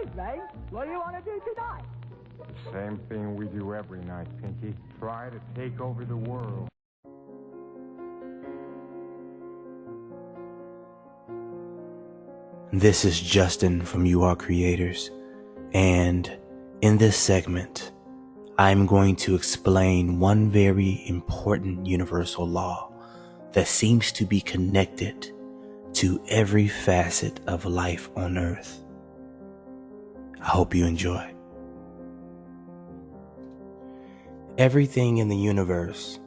evening. What do you want to do tonight? Same thing we do every night, Pinky. Try to take over the world. This is Justin from You Are Creators, and in this segment, I'm going to explain one very important universal law that seems to be connected to every facet of life on Earth. I hope you enjoy. Everything in the universe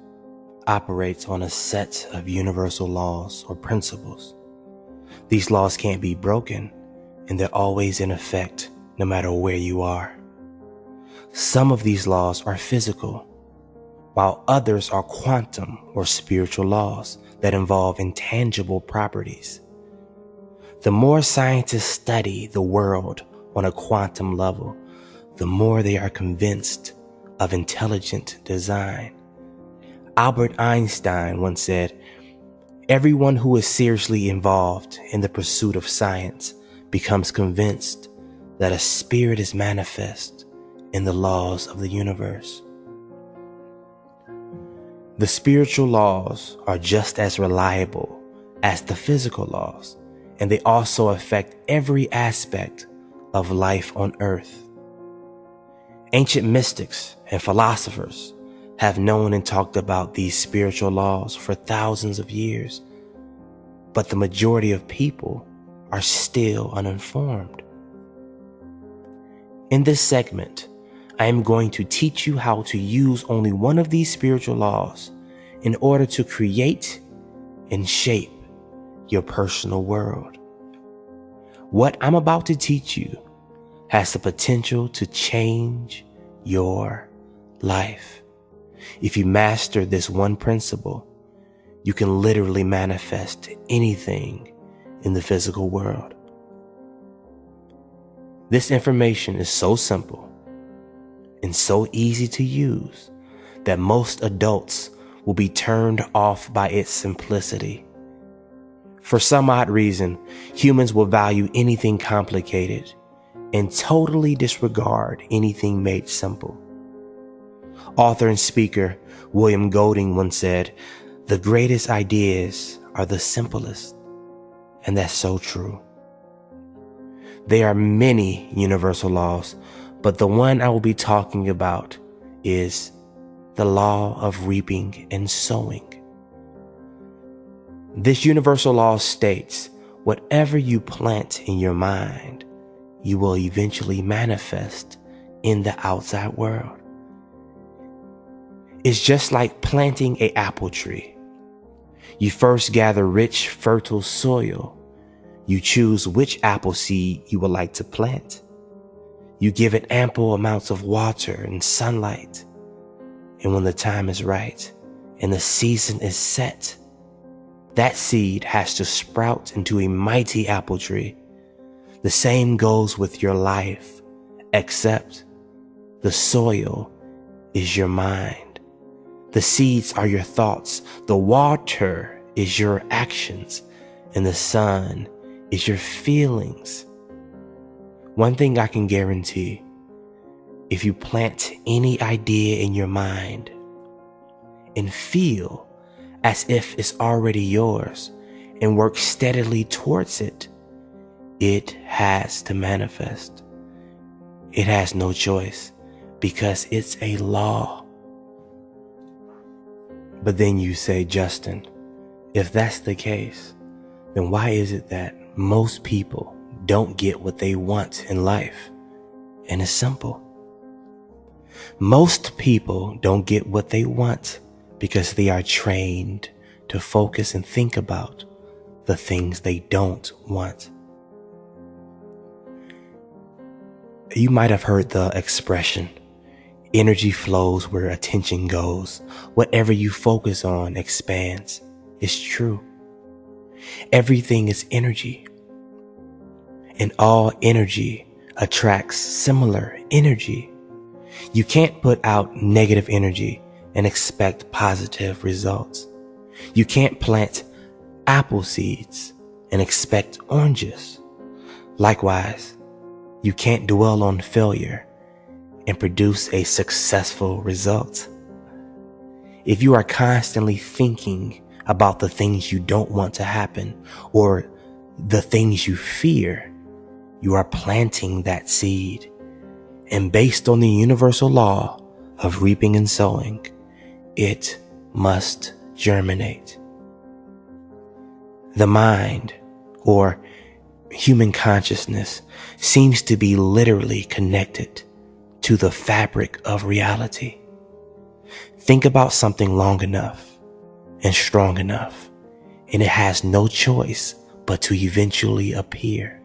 operates on a set of universal laws or principles. These laws can't be broken, and they're always in effect no matter where you are. Some of these laws are physical, while others are quantum or spiritual laws that involve intangible properties. The more scientists study the world on a quantum level, the more they are convinced of intelligent design. Albert Einstein once said, "Everyone who is seriously involved in the pursuit of science becomes convinced that a spirit is manifest in the laws of the universe." The spiritual laws are just as reliable as the physical laws, and they also affect every aspect of life on Earth. Ancient mystics and philosophers have known and talked about these spiritual laws for thousands of years, but the majority of people are still uninformed. In this segment, I am going to teach you how to use only one of these spiritual laws in order to create and shape your personal world. What I'm about to teach you has the potential to change your life. If you master this one principle, you can literally manifest anything in the physical world. This information is so simple and so easy to use that most adults will be turned off by its simplicity. For some odd reason, humans will value anything complicated and totally disregard anything made simple. Author and speaker William Golding once said, "The greatest ideas are the simplest," and that's so true. There are many universal laws, but the one I will be talking about is the law of reaping and sowing. This universal law states, whatever you plant in your mind, you will eventually manifest in the outside world. It's just like planting an apple tree. You first gather rich, fertile soil. You choose which apple seed you would like to plant. You give it ample amounts of water and sunlight. And when the time is right and the season is set, that seed has to sprout into a mighty apple tree. The same goes with your life, except the soil is your mind. The seeds are your thoughts. The water is your actions. And the sun is your feelings. One thing I can guarantee, if you plant any idea in your mind and feel as if it's already yours and work steadily towards it, it has to manifest. It has no choice because it's a law. But then you say, "Justin, if that's the case, then why is it that most people don't get what they want in life?" And it's simple. Most people don't get what they want because they are trained to focus and think about the things they don't want. You might have heard the expression, energy flows where attention goes. Whatever you focus on expands. It's true. Everything is energy. And all energy attracts similar energy. You can't put out negative energy and expect positive results. You can't plant apple seeds and expect oranges. Likewise, You can't dwell on failure and produce a successful result. If you are constantly thinking about the things you don't want to happen or the things you fear, you are planting that seed. And based on the universal law of reaping and sowing, it must germinate. The mind, or human consciousness, seems to be literally connected to the fabric of reality. Think about something long enough and strong enough, and it has no choice but to eventually appear.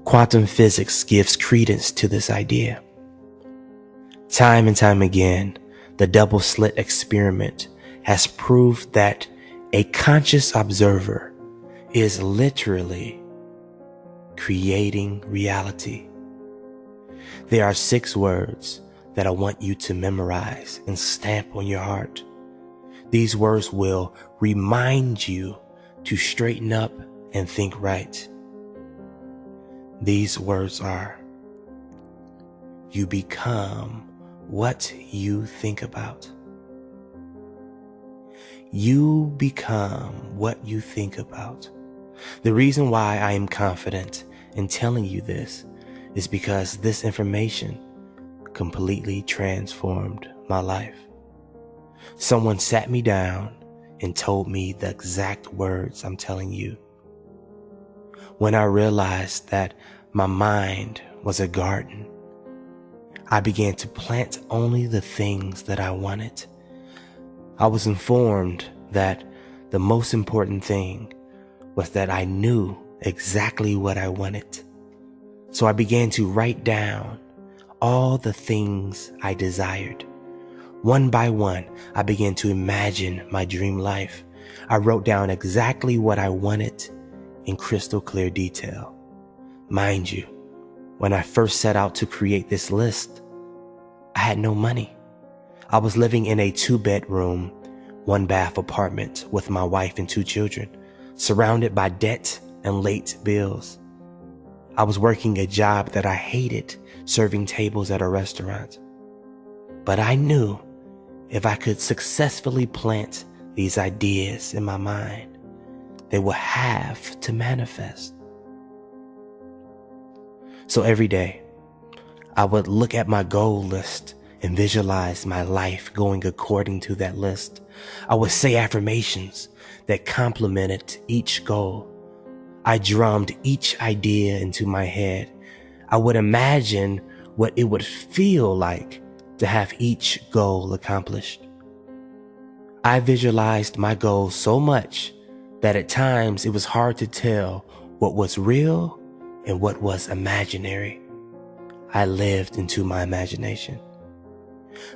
Quantum physics gives credence to this idea. Time and time again, the double slit experiment has proved that a conscious observer is literally creating reality. There are 6 words that I want you to memorize and stamp on your heart. These words will remind you to straighten up and think right. These words are: you become what you think about. You become what you think about. The reason why I am confident in telling you this is because this information completely transformed my life. Someone sat me down and told me the exact words I'm telling you. When I realized that my mind was a garden, I began to plant only the things that I wanted. I was informed that the most important thing was that I knew exactly what I wanted. So I began to write down all the things I desired. One by one, I began to imagine my dream life. I wrote down exactly what I wanted in crystal clear detail. Mind you, when I first set out to create this list, I had no money. I was living in a 2-bedroom, 1-bath apartment with my wife and 2 children, surrounded by debt and late bills. I was working a job that I hated, serving tables at a restaurant. But I knew if I could successfully plant these ideas in my mind, they would have to manifest. So every day, I would look at my goal list and visualize my life going according to that list. I would say affirmations that complemented each goal. I drummed each idea into my head. I would imagine what it would feel like to have each goal accomplished. I visualized my goals so much that at times it was hard to tell what was real and what was imaginary. I lived into my imagination.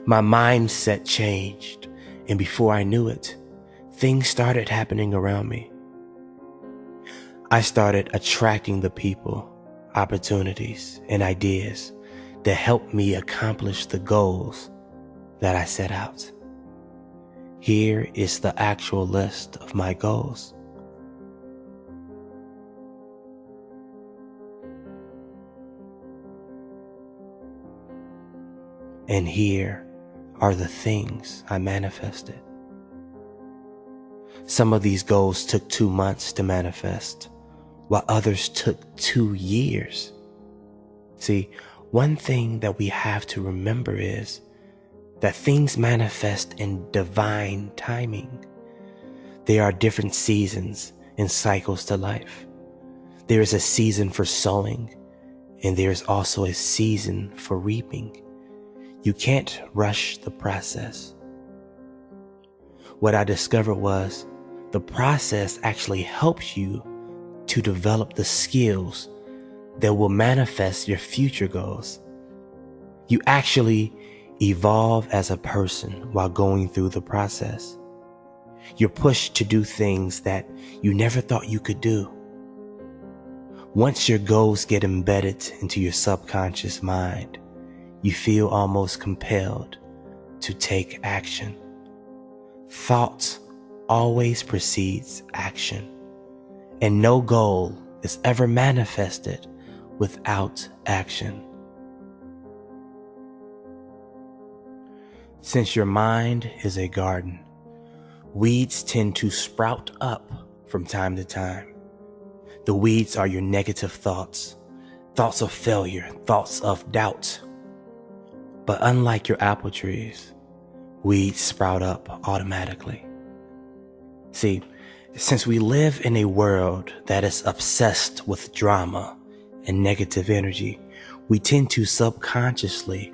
My mindset changed, and before I knew it, things started happening around me. I started attracting the people, opportunities, and ideas that helped me accomplish the goals that I set out. Here is the actual list of my goals. And here are the things I manifested. Some of these goals took 2 months to manifest, while others took 2 years. See, one thing that we have to remember is that things manifest in divine timing. There are different seasons and cycles to life. There is a season for sowing, and there is also a season for reaping. You can't rush the process. What I discovered was the process actually helps you to develop the skills that will manifest your future goals. You actually evolve as a person while going through the process. You're pushed to do things that you never thought you could do. Once your goals get embedded into your subconscious mind, you feel almost compelled to take action. Thought always precedes action, and no goal is ever manifested without action. Since your mind is a garden, weeds tend to sprout up from time to time. The weeds are your negative thoughts, thoughts of failure, thoughts of doubt. But unlike your apple trees, weeds sprout up automatically. See, since we live in a world that is obsessed with drama and negative energy, we tend to subconsciously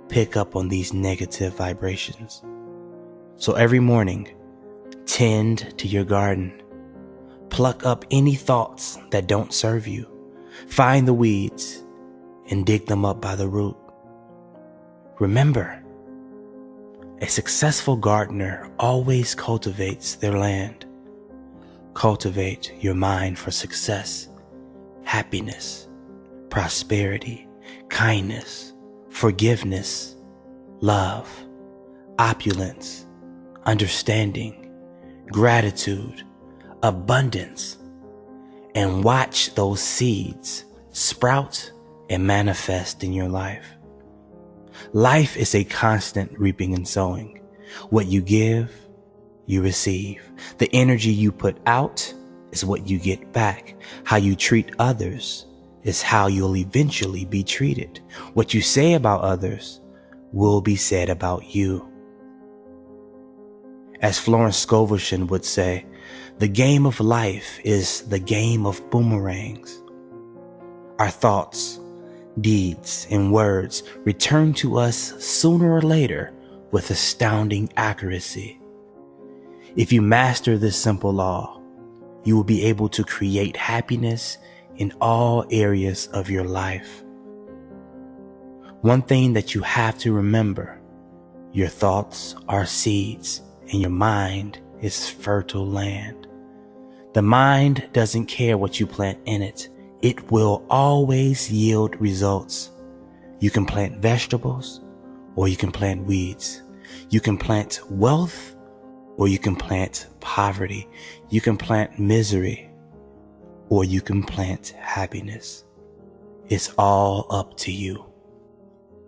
pick up on these negative vibrations. So every morning, tend to your garden. Pluck up any thoughts that don't serve you. Find the weeds and dig them up by the root. Remember, a successful gardener always cultivates their land. Cultivate your mind for success, happiness, prosperity, kindness, forgiveness, love, opulence, understanding, gratitude, abundance, and watch those seeds sprout and manifest in your life. Life is a constant reaping and sowing. What you give, you receive. The energy you put out is what you get back. How you treat others is how you'll eventually be treated. What you say about others will be said about you. As Florence Scovel would say, the game of life is the game of boomerangs. Our thoughts, deeds, and words return to us sooner or later with astounding accuracy. If you master this simple law, you will be able to create happiness in all areas of your life. One thing that you have to remember, your thoughts are seeds and your mind is fertile land. The mind doesn't care what you plant in it. It will always yield results. You can plant vegetables or you can plant weeds. You can plant wealth or you can plant poverty. You can plant misery or you can plant happiness. It's all up to you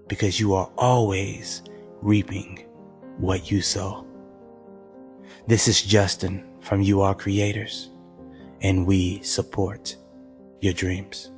because you are always reaping what you sow. This is Justin from You Are Creators, and we support your dreams.